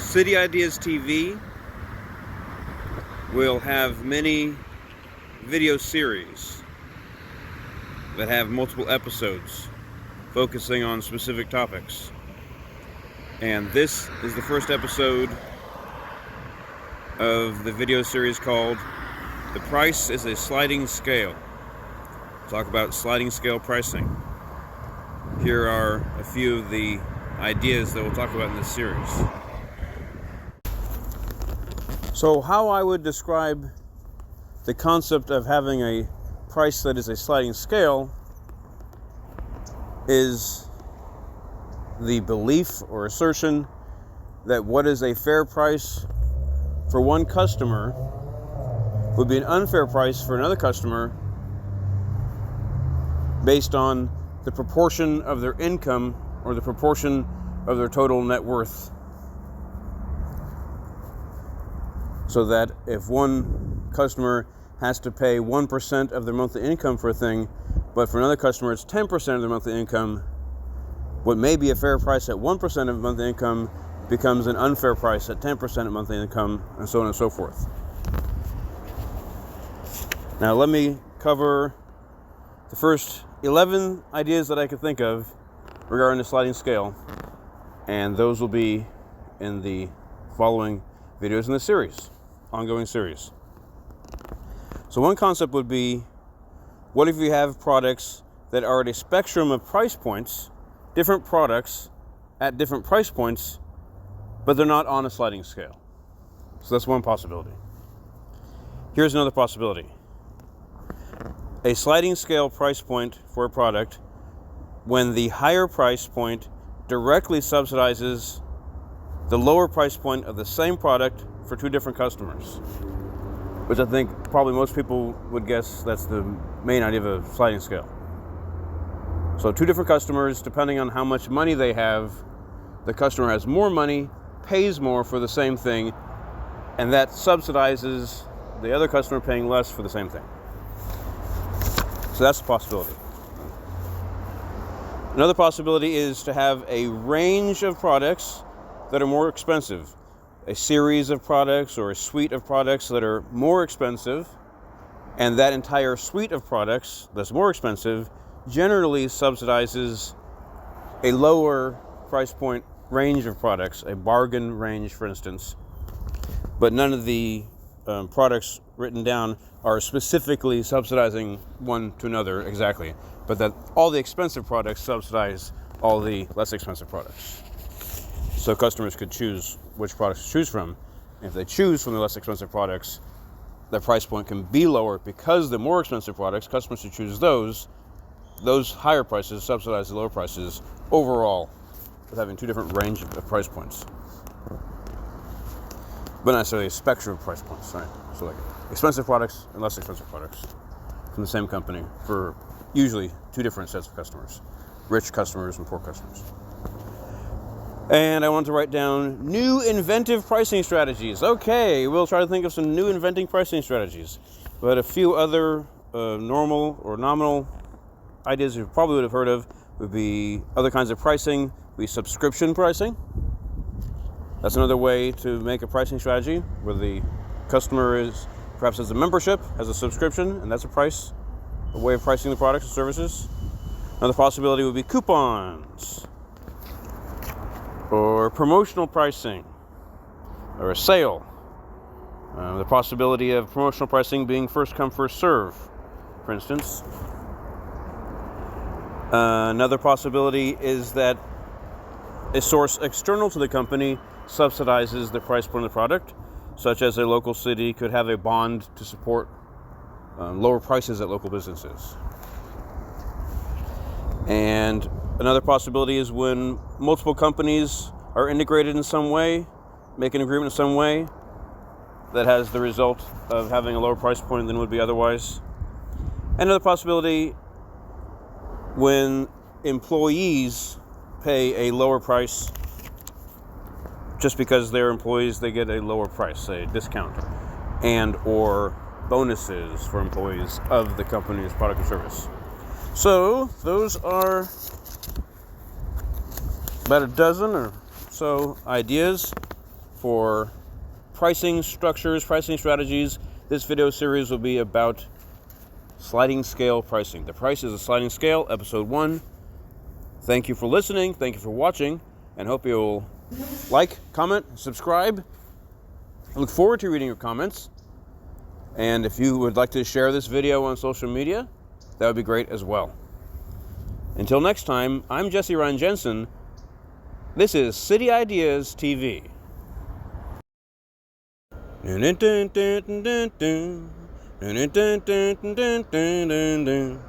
City Ideas TV will have many video series that have multiple episodes focusing on specific topics. And this is the first episode of the video series called The Price is a Sliding Scale. We'll talk about sliding scale pricing. Here are a few of the ideas that we'll talk about in this series. So how I would describe the concept of having a price that is a sliding scale is the belief or assertion that what is a fair price for one customer would be an unfair price for another customer based on the proportion of their income or the proportion of their total net worth. So that if one customer has to pay 1% of their monthly income for a thing, but for another customer it's 10% of their monthly income, what may be a fair price at 1% of monthly income becomes an unfair price at 10% of monthly income, and so on and so forth. Now let me cover the first 11 ideas that I could think of regarding the sliding scale, and those will be in the following videos in the series, ongoing series. So one concept would be, what if you have products that are at a spectrum of price points, different products at different price points, but they're not on a sliding scale? So that's one possibility. Here's another possibility. A sliding scale price point for a product when the higher price point directly subsidizes the lower price point of the same product for two different customers, which I think probably most people would guess that's the main idea of a sliding scale. So two different customers, depending on how much money they have, the customer has more money, pays more for the same thing, and that subsidizes the other customer paying less for the same thing. So that's a possibility. Another possibility is to have a range of products that are more expensive. A series of products or a suite of products that are more expensive, and that entire suite of products that's more expensive generally subsidizes a lower price point range of products, a bargain range, for instance. But none of the products written down are specifically subsidizing one to another exactly, but that all the expensive products subsidize all the less expensive products. So customers could choose which products to choose from. If they choose from the less expensive products, their price point can be lower because the more expensive products, customers who choose those higher prices subsidize the lower prices overall, with having two different range of price points. But not necessarily a spectrum of price points, right? So like expensive products and less expensive products from the same company for usually two different sets of customers, rich customers and poor customers. And I want to write down new inventive pricing strategies. Okay, we'll try to think of some new inventing pricing strategies. But a few other normal or nominal ideas you probably would have heard of would be other kinds of pricing, would be subscription pricing. That's another way to make a pricing strategy where the customer perhaps has a membership, has a subscription, and that's a way of pricing the products and services. Another possibility would be coupons, or promotional pricing, or a sale. The possibility of promotional pricing being first come, first serve, for instance. Another possibility is that a source external to the company subsidizes the price point of the product, such as a local city could have a bond to support lower prices at local businesses. And another possibility is when multiple companies are integrated in some way, make an agreement in some way that has the result of having a lower price point than would be otherwise. Another possibility when employees pay a lower price just because they're employees, they get a lower price, say a discount, and or bonuses for employees of the company's product or service. So those are about a dozen or so ideas for pricing structures, pricing strategies. This video series will be about sliding scale pricing. The Price is a Sliding Scale, episode 1. Thank you for listening, thank you for watching, and hope you'll like, comment, subscribe. I look forward to reading your comments. And if you would like to share this video on social media, that would be great as well. Until next time, I'm Jesse Ryan Jensen. This is City Ideas TV. Dun, dun, dun, dun, dun, dun. Dun, dun, dun, dun, dun, dun, dun.